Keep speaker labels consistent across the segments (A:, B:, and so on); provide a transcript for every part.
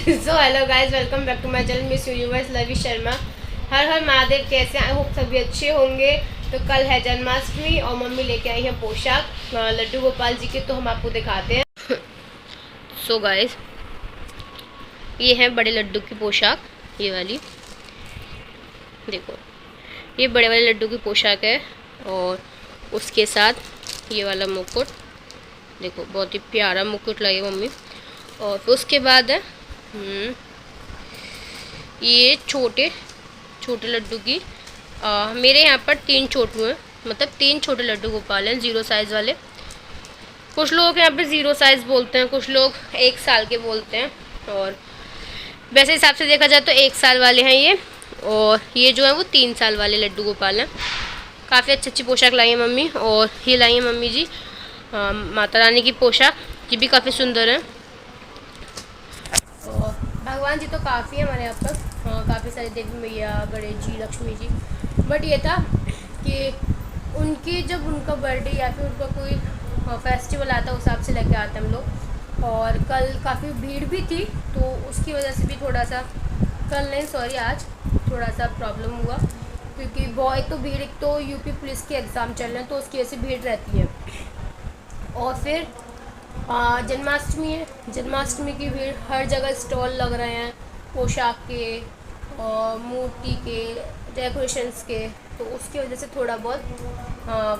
A: So hello guys, welcome back to my channel miss universe Lavi Sharma. Har Har Mahadev, कैसे I hope सभी अच्छे होंगे। तो कल है जन्माष्टमी और मम्मी लेके आई है पोशाक लड्डू गोपाल जी के, तो हम आपको दिखाते हैं। सो गाइस, ये है बड़े लड्डू की पोशाक, ये वाली देखो, ये बड़े वाले लड्डू की पोशाक है। और उसके साथ ये वाला मुकुट देखो, बहुत ही प्यारा मुकुट लगे मम्मी। और फिर उसके बाद है ये छोटे छोटे लड्डू की मेरे यहाँ पर 3 छोटू हैं, मतलब 3 छोटे लड्डू गोपाल हैं, 0 साइज़ वाले। कुछ लोग यहाँ पे 0 साइज़ बोलते हैं, कुछ लोग 1 साल के बोलते हैं। और वैसे हिसाब से देखा जाए तो 1 साल वाले हैं ये, और ये जो है वो 3 साल वाले लड्डू गोपाल हैं। काफ़ी अच्छी अच्छी पोशाक लाई है मम्मी। और ये लाई है मम्मी जी माता रानी की पोशाक, ये भी काफ़ी सुंदर है। और भगवान जी तो काफ़ी है हमारे यहाँ पर, काफ़ी सारे देवी मैया, गणेश जी, लक्ष्मी जी। बट ये था कि उनकी जब उनका बर्थडे या फिर उनका कोई फेस्टिवल आता है उस हिसाब से लेके आते हम लोग। और कल काफ़ी भीड़ भी थी, तो उसकी वजह से भी थोड़ा सा, कल नहीं सॉरी आज थोड़ा सा प्रॉब्लम हुआ, क्योंकि बहुत तो भीड़, एक तो यूपी पुलिस के एग्ज़ाम चल रहे हैं तो उसकी वजह से भीड़ रहती है। और फिर जन्माष्टमी है, जन्माष्टमी की भीड़, हर जगह स्टॉल लग रहे हैं पोशाक के और मूर्ति के, डेकोरेशंस के, तो उसकी वजह से थोड़ा बहुत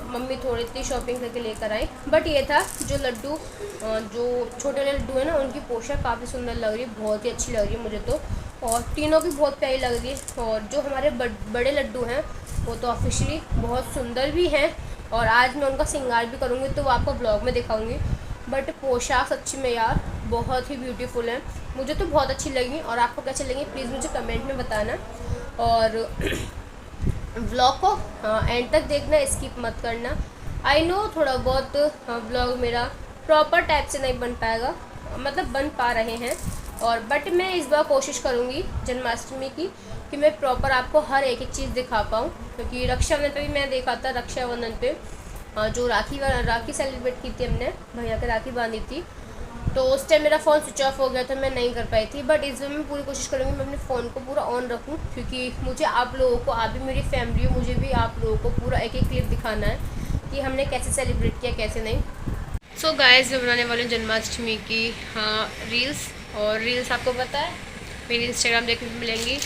A: मम्मी थोड़ी इतनी शॉपिंग करके लेकर आई। बट ये था जो लड्डू, जो छोटे लड्डू है ना, उनकी पोशाक काफ़ी सुंदर लग रही है, बहुत ही अच्छी लग रही है मुझे तो। और तीनों की बहुत प्यारी लग रही है। और जो हमारे बड़े लड्डू हैं वो तो ऑफिशियली बहुत सुंदर भी हैं, और आज मैं उनका श्रृंगार भी करूँगी, तो वो आपको ब्लॉग में दिखाऊंगी। बट पोशाक सच्ची में यार बहुत ही ब्यूटीफुल है, मुझे तो बहुत अच्छी लगी। और आपको कैसे लगी प्लीज़ मुझे कमेंट में बताना। और व्लॉग को एंड तक देखना, स्किप मत करना। आई नो थोड़ा बहुत व्लॉग मेरा प्रॉपर टाइप से नहीं बन पाएगा, मतलब बन पा रहे हैं, और बट मैं इस बार कोशिश करूँगी जन्माष्टमी की कि मैं प्रॉपर आपको हर एक एक चीज़ दिखा पाऊँ। क्योंकि रक्षाबंधन पे भी मैं देखा था, रक्षाबंधन पे जो राखी सेलिब्रेट की थी हमने, भैया के राखी बांधी थी, तो उस टाइम मेरा फ़ोन स्विच ऑफ हो गया था, मैं नहीं कर पाई थी। बट इस बार मैं पूरी कोशिश करूँगी मैं अपने फ़ोन को पूरा ऑन रखूँ, क्योंकि मुझे आप लोगों को, आप भी मेरी फैमिली हो, मुझे भी आप लोगों को पूरा एक एक क्लिप दिखाना है कि हमने कैसे सेलिब्रेट किया, कैसे नहीं। सो गाइस, मैं बनाने वाली हूँ जन्माष्टमी की रील्स। और रील्स आपको पता है मेरी इंस्टाग्राम देखने को मिलेंगी।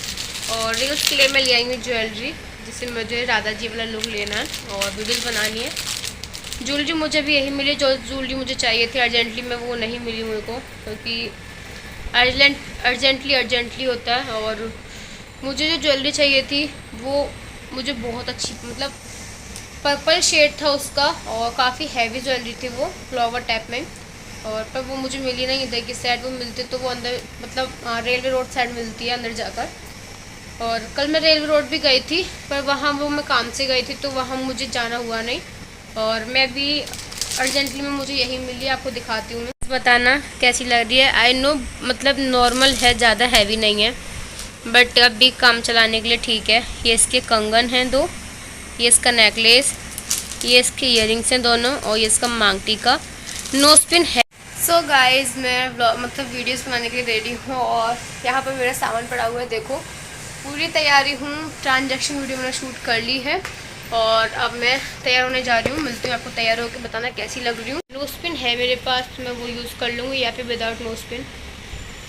A: और रील्स के लिए मैं ले आएंगी ज्वेलरी, जिससे मुझे राधा जी वाला लुक लेना है और वीडियोज़ बनानी है। ज्वेलरी मुझे भी यही मिली, जो ज्वेलरी मुझे चाहिए थी अर्जेंटली में, वो नहीं मिली मेरे को, क्योंकि अर्जेंटली होता है। और मुझे जो ज्वेलरी चाहिए थी वो मुझे बहुत अच्छी, मतलब पर्पल शेड था उसका, और काफ़ी हैवी ज्वेलरी थी वो, फ्लावर टाइप में। और पर वो मुझे मिली नहीं, इधर की साइड वो मिलती तो वो अंदर, मतलब रेलवे रोड साइड मिलती है अंदर जाकर। और कल मैं रेलवे रोड भी गई थी, पर वहाँ वो मैं काम से गई थी तो वहाँ मुझे जाना हुआ नहीं। और मैं भी अर्जेंटली में मुझे यही मिली, आपको दिखाती हूँ मैं, बताना कैसी लग रही है। आई नो मतलब नॉर्मल है, ज़्यादा हैवी नहीं है, बट अभी काम चलाने के लिए ठीक है। ये इसके कंगन हैं 2, ये इसका नेकलेस, ये इसके ईयरिंग्स हैं दोनों, और ये इसका मांग टीका, नोस्पिन है। सो गाइज, मैं मतलब वीडियोस बनाने के लिए रेडी हूँ, और यहाँ पर मेरा सामान पड़ा हुआ है, देखो पूरी तैयारी हूँ। ट्रांजैक्शन वीडियो मैंने शूट कर ली है, और अब मैं तैयार होने जा रही हूँ। मिलती हूँ आपको तैयार होकर, बताना कैसी लग रही हूँ। नोस्पिन है मेरे पास, मैं वो यूज़ कर लूँगी, या फिर विदाउट नोस्पिन।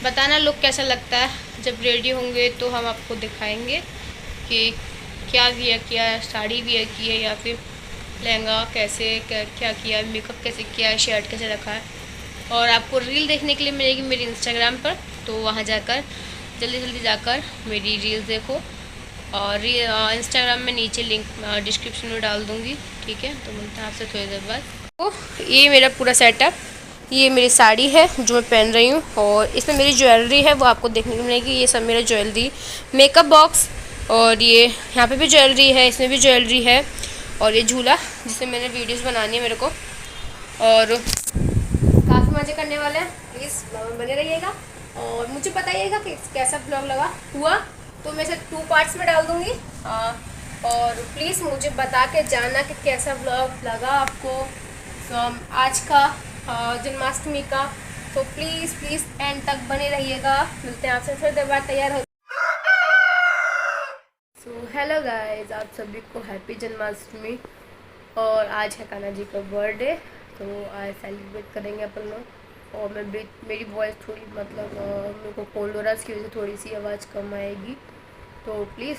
A: बताना लुक कैसा लगता है। जब रेडी होंगे तो हम आपको दिखाएंगे कि क्या वियर किया है, साड़ी वियर की है या फिर लहंगा, कैसे क्या किया, मेकअप कैसे किया है, शर्ट कैसे रखा है। और आपको रील देखने के लिए मिलेगी मेरी इंस्टाग्राम पर, तो वहाँ जाकर जल्दी जाकर मेरी रील्स देखो। और इंस्टाग्राम में नीचे लिंक डिस्क्रिप्शन में डाल दूँगी, ठीक है। तो मिलता है आपसे थोड़ी देर बाद। तो ये मेरा पूरा सेटअप, ये मेरी साड़ी है जो मैं पहन रही हूँ, और इसमें मेरी ज्वेलरी है वो आपको देखने को मिलेगी। ये सब मेरा ज्वेलरी, मेकअप बॉक्स, और ये यहाँ पे भी ज्वेलरी है, इसमें भी ज्वेलरी है, और ये झूला जिसमें मैंने वीडियोस बनानी है मेरे को। और काफ़ी मज़े करने वाले हैं, प्लीज़ बने रहिएगा और मुझे बताइएगा कि कैसा ब्लॉग लगा हुआ, तो मैं इसे 2 पार्ट्स में डाल दूँगी। और प्लीज़ मुझे बता के जाना कि कैसा ब्लॉग लगा आपको आज का जन्माष्टमी का। तो प्लीज़ प्लीज़ एंड तक बने रहिएगा। मिलते हैं आपसे फिर देर बाद तैयार हो। सो हेलो गाइस, आप सभी को हैप्पी जन्माष्टमी। और आज है कान्हा जी का बर्थडे, तो आज सेलिब्रेट करेंगे अपन लोग। और मेरी वॉइस थोड़ी मतलब मेरे को कोल्ड हो रहा है, इसकी वजह से थोड़ी सी आवाज़ कम आएगी। तो प्लीज़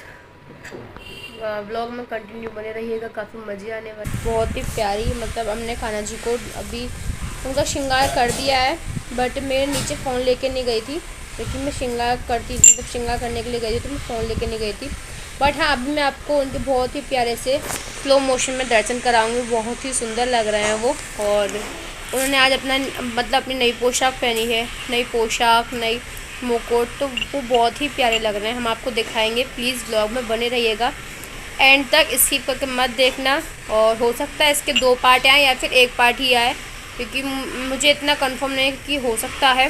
A: व्लॉग में कंटिन्यू बने रहिएगा, काफ़ी मज़े आने वाले। बहुत ही प्यारी मतलब हमने कान्हा जी को अभी उनका श्रृंगार कर दिया है, बट मेरे नीचे फ़ोन लेके नहीं गई थी, क्योंकि मैं श्रृंगार करती मतलब श्रृंगार करने के लिए गई थी, तो मैं फ़ोन लेके नहीं गई थी। बट हाँ, अभी मैं आपको उनके बहुत ही प्यारे से स्लो मोशन में दर्शन कराऊंगी। बहुत ही सुंदर लग रहे हैं वो। और उन्होंने आज अपना मतलब अपनी नई पोशाक पहनी है, नई पोशाक, नई मुकुट, तो वो बहुत ही प्यारे लग रहे हैं। हम आपको दिखाएंगे, प्लीज़ ब्लॉग में बने रहिएगा एंड तक, स्किप करके मत देखना। और हो सकता है इसके 2 पार्ट आए या फिर 1 पार्ट ही आए, क्योंकि मुझे इतना कंफर्म नहीं कि हो सकता है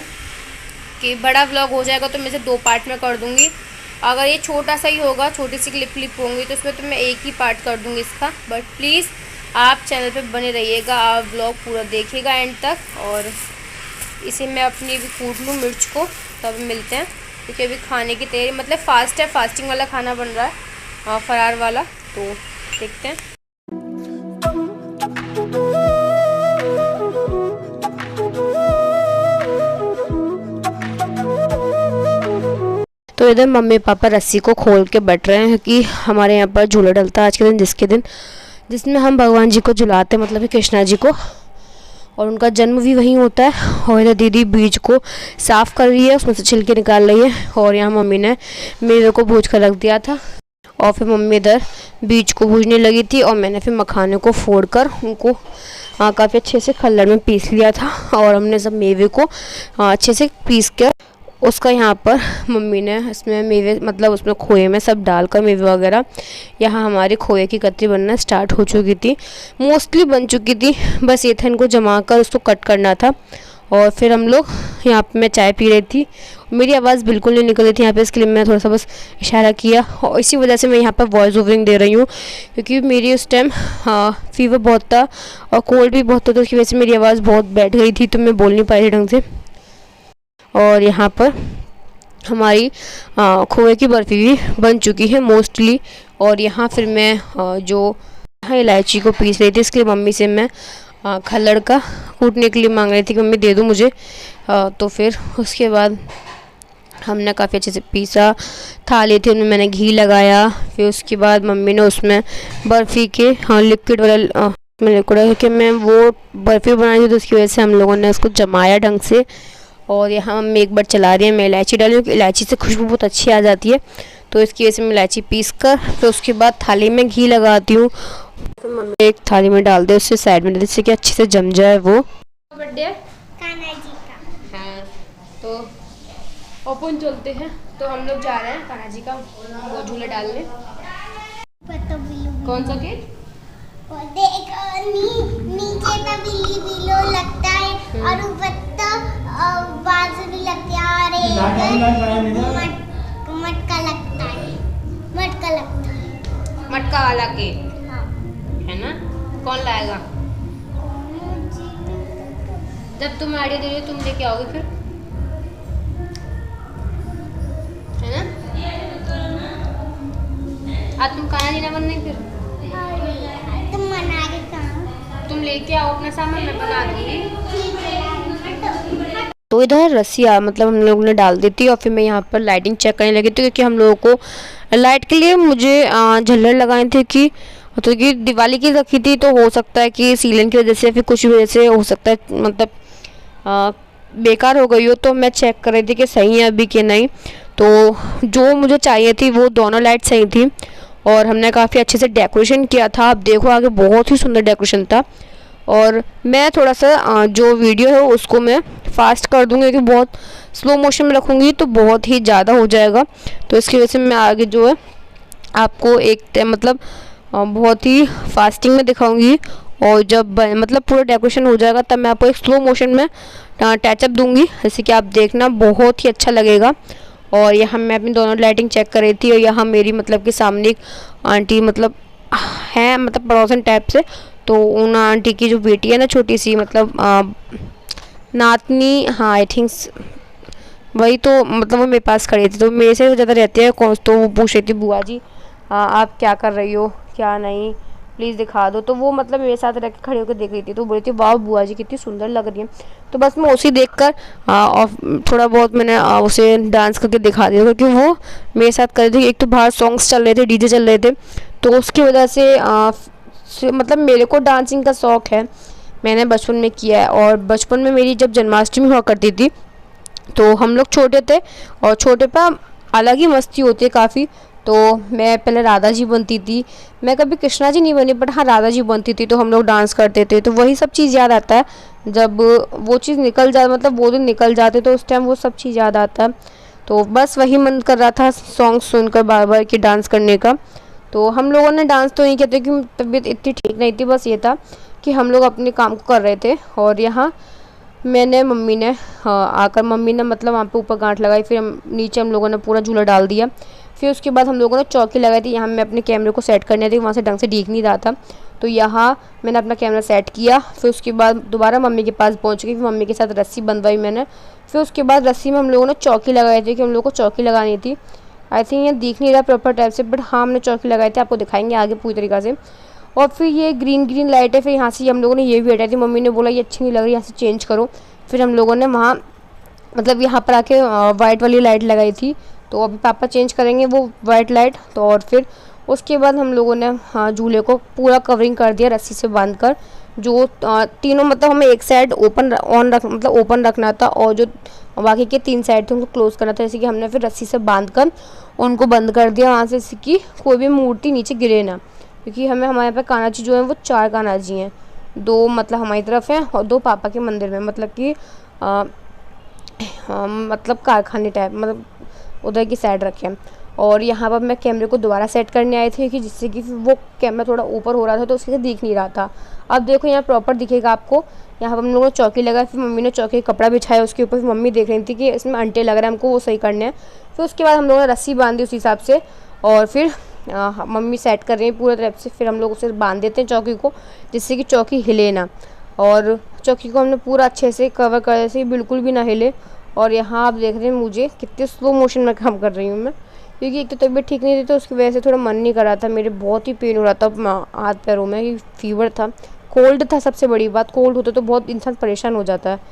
A: कि बड़ा व्लॉग हो जाएगा तो मैं इसे 2 पार्ट में कर दूँगी। अगर ये छोटा सा ही होगा, छोटी सी क्लिप होंगी, तो उसमें तो मैं 1 ही पार्ट कर दूँगी इसका। बट प्लीज़ आप चैनल पे बने रहिएगा, आप व्लॉग पूरा देखिएगा एंड तक। और इसे मैं अपनी भी कूट लूँ मिर्च को, तब मिलते हैं, क्योंकि अभी खाने की तैयारी मतलब फास्ट है, फास्टिंग वाला खाना बन रहा है, फरार वाला। तो देखते हैं। तो इधर मम्मी पापा रस्सी को खोल के बैठ रहे हैं कि हमारे यहाँ पर झूला डलता है आज के दिन, जिसमें हम भगवान जी को झुलाते हैं, मतलब कि कृष्णा जी को, और उनका जन्म भी वहीं होता है। और इधर दीदी बीज को साफ़ कर रही है, उसमें से छिलके निकाल रही है। और यहाँ मम्मी ने मेवे को भूज कर रख दिया था, और फिर मम्मी इधर बीज को भूजने लगी थी, और मैंने फिर मखाने को फोड़ कर उनको काफ़ी अच्छे से खल्लड़ में पीस लिया था। और हमने सब मेवे को अच्छे से पीस कर उसका यहाँ पर मम्मी ने इसमें मेवे मतलब उसमें खोए में सब डालकर मेवे वगैरह, यहाँ हमारी खोए की कतरी बनना स्टार्ट हो चुकी थी, मोस्टली बन चुकी थी। बस ये था इनको जमा कर उसको कट करना था। और फिर हम लोग यहाँ पे मैं चाय पी रही थी, मेरी आवाज़ बिल्कुल नहीं निकल रही थी यहाँ पे, इसके लिए मैं थोड़ा सा बस इशारा किया। और इसी वजह से मैं यहाँ पर वॉइस ओवरिंग दे रही हूँ, क्योंकि मेरी उस टाइम फीवर बहुत था और कोल्ड भी बहुत था, तो उसकी वजह से मेरी आवाज़ बहुत बैठ गई थी, तो मैं बोल नहीं पाई थी ढंग से। और यहाँ पर हमारी खोए की बर्फ़ी भी बन चुकी है मोस्टली। और यहाँ फिर मैं जो इलायची को पीस रही थी, इसके लिए मम्मी से मैं खल्लड़ का कूटने के लिए मांग रही थी कि मम्मी दे दो मुझे। तो फिर उसके बाद हमने काफ़ी अच्छे से पीसा, थाली थी उनमें मैंने घी लगाया। फिर उसके बाद मम्मी ने उसमें बर्फ़ी के लिक्विड वाला लिक्विड कि मैं वो बर्फ़ी बनाई थी, तो उसकी वजह से हम लोगों ने उसको जमाया ढंग से। और यहाँ मम्मी एक बार चला रही है, मैं इलायची डाली हूँ, इलायची से खुशबू बहुत अच्छी आ जाती है, तो इसकी वजह से मैं इलायची पीस कर फिर उसके बाद थाली में घी लगाती हूँ। तो मम्मी एक थाली में डाल दे, उससे साइड में, जिससे कि अच्छे से जम जाए वो। बर्थडे
B: कान्हा जी का।
A: हाँ, तो ओपन चलते हैं। तो हम लोग जा रहे हैं कान्हा जी का वो झूला डालने। कौन सा केक?
B: नीचे पे बिल्ली बिलो लगता है और ऊपर बांसुरी लगती है, और मटका लगता है,
A: मटका वाला केक।
B: हाँ।
A: है ना? कौन लाएगा? जब तुम आइडिया दे रही हो तुम लेके आओगे फिर, है ना? आज तुम कान्हा जी ना बनने फिर
B: तुम मना रही कहाँ?
A: तुम लेके आओ अपना सामान, मैं बना दूंगी। तो इधर रस्सियाँ मतलब हम लोगों ने डाल दी थी, और फिर मैं यहाँ पर लाइटिंग चेक करने लगी थी, क्योंकि हम लोगों को लाइट के लिए मुझे झल्लर लगाए थे कि तो कि दिवाली की रखी थी, तो हो सकता है कि सीलिंग की वजह से या फिर कुछ वजह से हो सकता है मतलब बेकार हो गई हो। तो मैं चेक कर रही थी कि सही है अभी कि नहीं। तो जो मुझे चाहिए थी वो दोनों लाइट सही थी, और हमने काफ़ी अच्छे से डेकोरेशन किया था। आप देखो आगे बहुत ही सुंदर डेकोरेशन था। और मैं थोड़ा सा जो वीडियो है उसको मैं फास्ट कर दूँगी, क्योंकि बहुत स्लो मोशन में रखूँगी तो बहुत ही ज़्यादा हो जाएगा। तो इसकी वजह से मैं आगे जो है आपको एक मतलब बहुत ही फास्टिंग में दिखाऊंगी। और जब मतलब पूरा डेकोरेशन हो जाएगा तब मैं आपको एक स्लो मोशन में टचअप दूंगी, जैसे कि आप देखना बहुत ही अच्छा लगेगा। और यहाँ मैं अपनी दोनों लाइटिंग चेक कर रही थी, और यहाँ मेरी मतलब कि सामने एक आंटी मतलब है मतलब पड़ोसन टाइप से, तो उन आंटी की जो बेटी है ना छोटी सी मतलब नातनी, हाँ आई थिंक वही तो, मतलब वो मेरे पास खड़ी थी तो मेरे से ज़्यादा रहते हैं कौन, तो वो पूछ रही थी बुआ जी आप क्या कर रही हो क्या नहीं, प्लीज़ दिखा दो। तो वो मतलब मेरे साथ रह के खड़े होकर देख रही थी, तो बोल रही थी वाह बुआ जी कितनी सुंदर लग रही है। तो बस मैं उसी देख कर और थोड़ा बहुत मैंने उसे डांस करके दिखा दिया, क्योंकि वो मेरे साथ कर रही थी। एक तो बाहर सॉन्ग्स चल रहे थे, डीजे चल रहे थे, तो उसकी वजह से मतलब मेरे को डांसिंग का शौक़ है, मैंने बचपन में किया है। और बचपन में मेरी जब जन्माष्टमी हुआ करती थी तो हम लोग छोटे थे, और छोटे पर अलग ही मस्ती होती है काफ़ी। तो मैं पहले राधा जी बनती थी, मैं कभी कृष्णा जी नहीं बनी, बट हाँ राधा जी बनती थी, तो हम लोग डांस करते थे। तो वही सब चीज़ याद आता है जब वो चीज़ निकल जाए, मतलब वो दिन निकल जाते तो उस टाइम वो सब चीज़ याद आता है। तो बस वही मन कर रहा था सॉन्ग सुनकर बार बार कि डांस करने का। तो हम लोगों ने डांस तो नहीं किया था क्योंकि तबीयत इतनी ठीक नहीं थी, बस ये था कि हम लोग अपने काम को कर रहे थे। और यहाँ मैंने मम्मी ने आकर मम्मी ने मतलब वहाँ पे ऊपर गांठ लगाई, फिर नीचे हम लोगों ने पूरा झूला डाल दिया। फिर उसके बाद हम लोगों ने चौकी लगाई थी, यहाँ मैं अपने कैमरे को सेट करने थी, वहाँ से ढंग से दिख नहीं रहा था, तो यहाँ मैंने अपना कैमरा सेट किया। फिर उसके बाद दोबारा मम्मी के पास पहुँच गई, फिर मम्मी के साथ रस्सी बंधवाई मैंने। फिर उसके बाद रस्सी में हम लोगों ने चौकी लगाई थी कि हम लोग को चौकी लगानी थी। आई थिंक ये दिख नहीं रहा प्रॉपर टाइप से, बट हाँ हमने चौकी लगाई थी, आपको दिखाएंगे आगे पूरी तरीक़ा से। और फिर ये ग्रीन लाइट है, फिर यहाँ से हम लोगों ने ये भी हटाई थी, मम्मी ने बोला ये अच्छी नहीं लग रही, यहाँ से चेंज करो। फिर हम लोगों ने वहाँ मतलब यहाँ पर आके वाइट वाली लाइट लगाई थी, तो अभी पापा चेंज करेंगे वो वाइट लाइट। तो और फिर उसके बाद हम लोगों ने हाँ झूले को पूरा कवरिंग कर दिया रस्सी से बांधकर, जो तीनों मतलब हमें एक साइड ओपन रखना था, और जो बाकी के 3 साइड थे उनको क्लोज़ करना था। जैसे कि हमने फिर रस्सी से बांधकर उनको बंद कर दिया वहाँ से, जैसे कि कोई भी मूर्ति नीचे गिरे ना, क्योंकि हमारे यहाँ पर कान्हा जी जो हैं वो 4 कान्हा जी हैं, 2 मतलब हमारी तरफ हैं और 2 पापा के मंदिर में, मतलब कि मतलब कारखाने टाइप, मतलब उधर की साइड रखे हैं। और यहाँ पर मैं कैमरे को दोबारा सेट करने आई थी कि जिससे कि वो कैमरा थोड़ा ऊपर हो रहा था तो उसके दिख नहीं रहा था। अब देखो यहाँ प्रॉपर दिखेगा आपको। यहाँ पर हम लोगों ने चौकी लगाई, फिर मम्मी ने चौकी का कपड़ा बिछाया उसके ऊपर, फिर मम्मी देख रही थी कि इसमें अंटे लग रहे हैं हमको, वो सही करने हैं। फिर उसके बाद हम लोगों ने रस्सी बांधी उस हिसाब से, और फिर मम्मी सेट कर रही है पूरी तरफ से। फिर हम लोग उसे बांध देते हैं चौकी को, जिससे कि चौकी हिले ना, और चौकी को हमने पूरा अच्छे से कवर कर दिया जैसे बिल्कुल भी ना हिले। और यहाँ आप देख रहे हैं मुझे कितने स्लो मोशन में काम कर रही हूँ मैं, क्योंकि एक तो तबीयत ठीक नहीं थी तो उसकी वजह से थोड़ा मन नहीं कर रहा था, मेरे बहुत ही पेन हो रहा था हाथ पैरों में, फीवर था, कोल्ड था। सबसे बड़ी बात कोल्ड होता तो बहुत इंसान परेशान हो जाता है।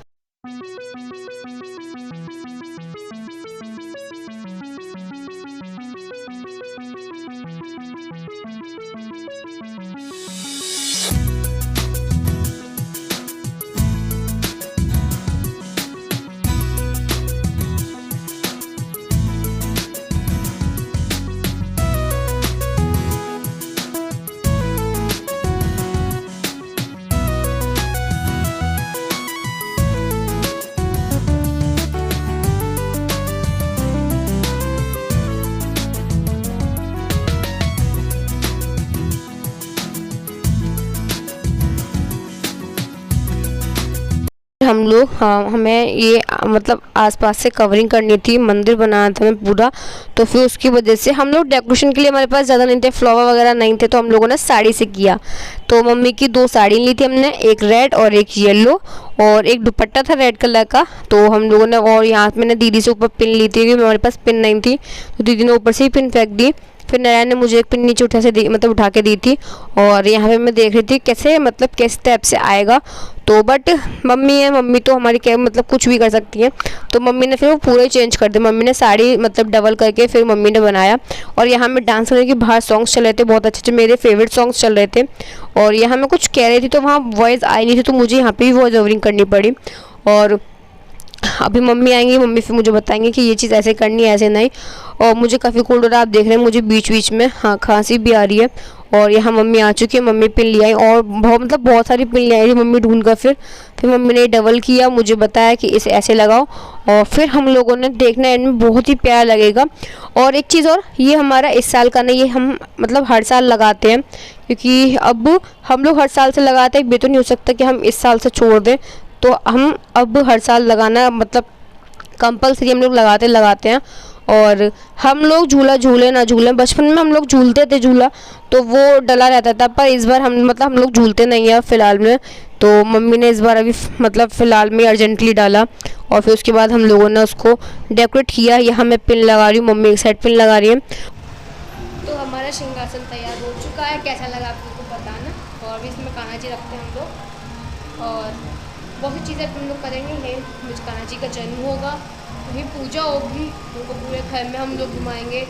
A: हम लोग हमें ये मतलब आसपास से कवरिंग करनी थी, मंदिर बनाना था हमें पूरा। तो फिर उसकी वजह से हम लोग डेकोरेशन के लिए हमारे पास ज़्यादा नहीं थे, फ्लावर वगैरह नहीं थे, तो हम लोगों ने साड़ी से किया। तो मम्मी की 2 साड़ी ली थी हमने, एक रेड और एक येलो, और एक दुपट्टा था रेड कलर का। तो हम लोगों ने, और यहाँ मैंने दीदी से ऊपर पिन ली थी क्योंकि हमारे पास पिन नहीं थी, तो दीदी ने ऊपर से ही पिन फेंक दी। फिर नारायण ने मुझे एक पिन नीचे उठा के दी थी, और यहाँ पे मैं देख रही थी कैसे मतलब किस टाइप से आएगा। तो बट मम्मी है, मम्मी तो हमारी क्या मतलब कुछ भी कर सकती है, तो मम्मी ने फिर वो पूरे चेंज कर दिया। मम्मी ने साड़ी मतलब डबल करके फिर मम्मी ने बनाया। और यहाँ मैं डांस करने के बाहर सॉन्ग्स चल रहे थे, बहुत अच्छे मेरे फेवरेट सॉन्ग्स चल रहे थे, और यहाँ मैं कुछ कह रही थी तो वहाँ वॉइस आई नहीं थी, तो मुझे यहाँ पर भी वॉइस ओवरिंग करनी पड़ी। और अभी मम्मी आएंगी, मम्मी फिर मुझे बताएंगे कि ये चीज़ ऐसे करनी है ऐसे नहीं। और मुझे काफ़ी कोल्ड हो रहा है, आप देख रहे हैं मुझे बीच बीच में हाँ खांसी भी आ रही है। और यहाँ मम्मी आ चुकी है, मम्मी पिन ले आई, और बहुत सारी पिन ले आई थी मम्मी ढूंढ कर। फिर मम्मी ने डबल किया, मुझे बताया कि इसे ऐसे लगाओ, और फिर हम लोगों ने देखना एंड में बहुत ही प्यारा लगेगा। और एक चीज़ और, ये हमारा इस साल का नहीं, ये हम मतलब हर साल लगाते हैं, क्योंकि अब हम लोग हर साल से लगाते हैं, ये तो नहीं हो सकता कि हम इस साल से छोड़ दें, तो हम अब हर साल लगाना मतलब कंपलसरी हम लोग लगाते हैं। और हम लोग झूला झूले ना झूलें, बचपन में हम लोग झूलते थे झूला, तो वो डला रहता था, पर इस बार हम लोग झूलते नहीं हैं फ़िलहाल में। तो मम्मी ने इस बार अभी मतलब फ़िलहाल में अर्जेंटली डाला, और फिर उसके बाद हम लोगों ने उसको डेकोरेट किया। यहाँ मैं पिन लगा रही हूँ, मम्मी एक साइड पिन लगा रही है। तो हमारा सिंहासन तैयार हो चुका है, कैसा लगा आप लोग को बताना। और भी इसमें कान्हा जी रखते हैं हम लोग, और बहुत सी चीज़ें हम लोग करेंगे। है मुझ कान्हा जी का जन्म होगा, वहीं पूजा होगी, उनको पूरे घर में हम लोग घुमाएंगे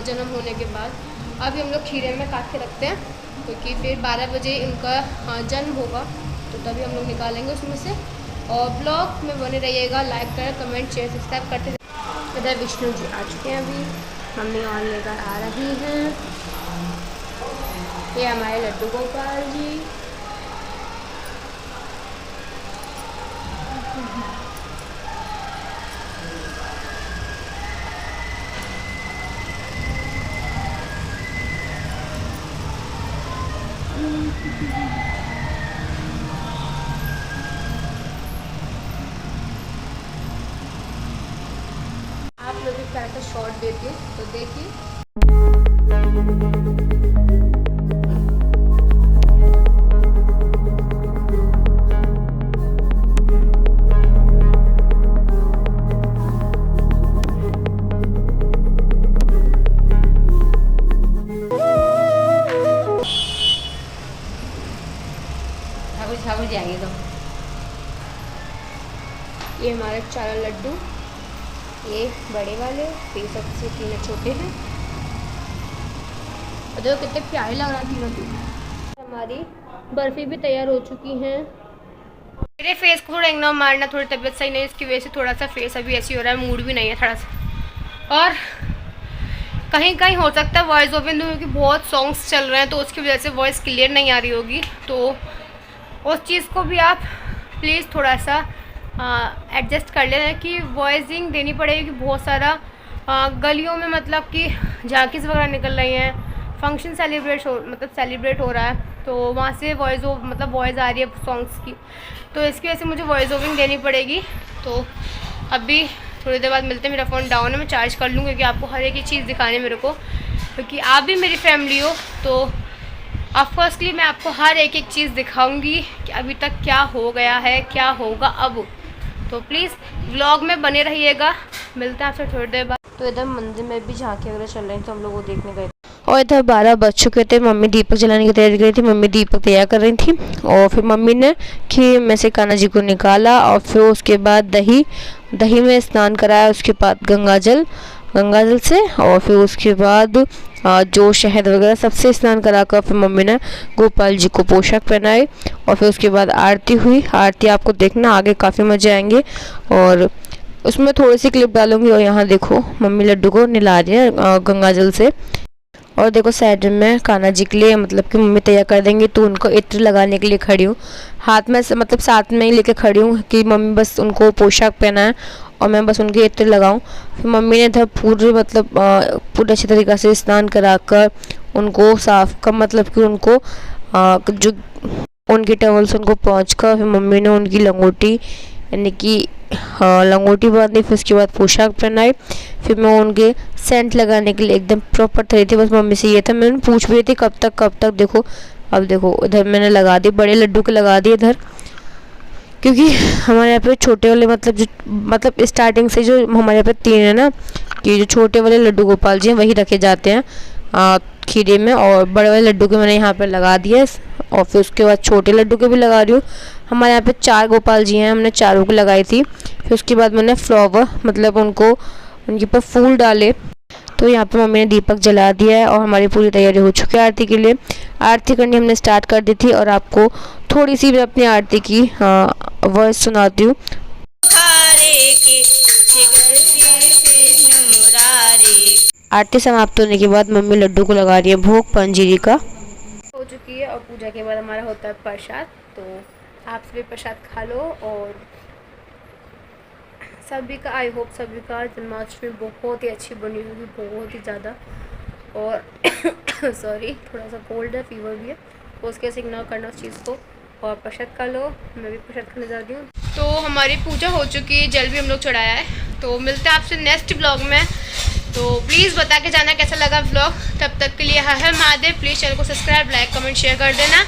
A: जन्म होने के बाद। अभी हम लोग खीरे में काट के रखते हैं, क्योंकि फिर 12 बजे इनका जन्म होगा, तो तभी हम लोग निकालेंगे उसमें से। और ब्लॉग में बने रहिएगा, लाइक करें, कमेंट शेयर सब्सक्राइब करते। इधर विष्णु जी आ चुके हैं, अभी मम्मी और लेकर आ रही हैं। ये हमारे लड्डू गोपाल जी। आप लोग एक प्यारा सा शॉट देती हूँ, तो देखिए। ठाकुर जी आएंगे तो ये हमारे 4 लड्डू, ये बड़े वाले, फिर सबसे 3 छोटे हैं। और देखो कितने प्यारे लग रहा है तीनों। हमारी बर्फ़ी भी तैयार हो चुकी हैं। मेरे फेस को थोड़ा इग्नोर मारना, थोड़ी तबीयत सही नहीं, इसकी वजह से थोड़ा सा फेस अभी ऐसी हो रहा है, मूड भी नहीं है थोड़ा सा। और कहीं कहीं हो सकता है वॉइस ओपन दूँ, क्योंकि बहुत सॉन्ग्स चल रहे हैं, तो उसकी वजह से वॉइस क्लियर नहीं आ रही होगी। तो उस चीज़ को भी आप प्लीज़ थोड़ा सा एडजस्ट कर लेना कि वॉइसिंग देनी पड़ेगी। कि बहुत सारा गलियों में मतलब कि झांकीज़ वगैरह निकल रही हैं, फंक्शन सेलिब्रेट हो रहा है, तो वहाँ से वॉइस आ रही है सॉन्ग्स की, तो इसकी वजह से मुझे वॉइस ओवरिंग देनी पड़ेगी। तो अभी थोड़ी देर बाद मिलते हैं। मेरा फ़ोन डाउन है, मैं चार्ज कर लूँ, क्योंकि आपको हर एक चीज़ दिखानी है मेरे को, क्योंकि आप भी मेरी फैमिली हो। तो ऑफकोर्सली मैं आपको हर एक चीज़ दिखाऊंगी कि अभी तक क्या हो गया है, क्या होगा अब। तो प्लीज़ व्लॉग में बने रहिएगा। मिलते हैं आपसे थोड़ी देर बाद। तो इधर मंदिर में भी झांकी वगैरह चल रही थी, तो हम लोग वो देखने गए। और इधर 12 बज चुके थे, मम्मी दीपक जलाने की तैयारी कर रही थी। मम्मी दीपक तैयार कर रही थी, और फिर मम्मी ने खीर में से कान्हा जी को निकाला, और फिर उसके बाद दही में स्नान कराया, उसके बाद गंगा जल से, और फिर उसके बाद जो शहद वगैरह सबसे स्नान कराकर फिर मम्मी ने गोपाल जी को पोशाक पहनाई। और फिर उसके बाद आरती हुई। आरती आपको देखना, आगे काफ़ी मज़े आएंगे, और उसमें थोड़ी सी क्लिप डालूंगी। और यहाँ देखो मम्मी लड्डू को नहला रही है गंगा जल से। और देखो साइड में कान्हा जी के लिए मतलब कि मम्मी तैयार कर देंगी, तो उनको इत्र लगाने के लिए खड़ी हूँ, हाथ में मतलब साथ में ही लेके खड़ी हूँ कि मम्मी बस उनको पोशाक पहना है और मैं बस उनके इत्र लगाऊँ। फिर मम्मी ने इधर पूरे अच्छी तरीक़े से स्नान कराकर उनको साफ कर, मतलब कि उनको जो उनकी टवल से उनको पहुँच कर फिर मम्मी ने उनकी लंगोटी यानी कि लंगोटी बांधी, फिर उसके बाद पोशाक पहनाई। फिर मैं उनके सेंट लगाने के लिए एकदम प्रॉपर तरीके थी। बस मम्मी से ये था, मैंने पूछ भी रही थी कब तक। देखो अब देखो इधर मैंने लगा दी, बड़े लड्डू के लगा दिए इधर, क्योंकि हमारे यहाँ पे छोटे वाले मतलब स्टार्टिंग से जो हमारे यहाँ पे 3 है ना, कि जो छोटे वाले लड्डू गोपाल जी हैं वही रखे जाते हैं खीरे में, और बड़े वाले लड्डू के मैंने यहाँ पे लगा दिया। और फिर उसके बाद छोटे लड्डू के भी लगा रही हूँ। हमारे यहाँ पे 4 गोपाल जी हैं, हमने चारों को लगाई थी। फिर उसके बाद मैंने फ्लावर मतलब उनके ऊपर फूल डाले। तो यहाँ पे मम्मी ने दीपक जला दिया है, और हमारी पूरी तैयारी हो चुकी है आरती के लिए। आरती करनी हमने स्टार्ट कर दी थी, और आपको थोड़ी सी भी अपनी आरती की वॉइस सुनाती हूँ। आरती समाप्त होने के बाद मम्मी लड्डू को लगा रही है भोग पंजीरी का। हो चुकी है, और पूजा के बाद हमारा होता है प्रसाद। तो आप सभी प्रसाद खा लो। और सभी का आई होप सभी का जन्माष्टमी बहुत ही अच्छी बनी हुई, बहुत ही ज़्यादा। और सॉरी थोड़ा सा कोल्ड है, फीवर भी है, तो उसके से इग्नोर करना उस चीज़ को। और प्रसाद खा लो, मैं भी प्रसाद खाने जा रही हूँ। तो हमारी पूजा हो चुकी है, जल भी हम लोग चढ़ाया है। तो मिलते हैं आपसे नेक्स्ट ब्लॉग में। तो प्लीज़ बता के जाना कैसा लगा व्लॉग। तब तक के लिए हर हर महादेव। प्लीज़ चैनल को सब्सक्राइब, लाइक, कमेंट, शेयर कर देना।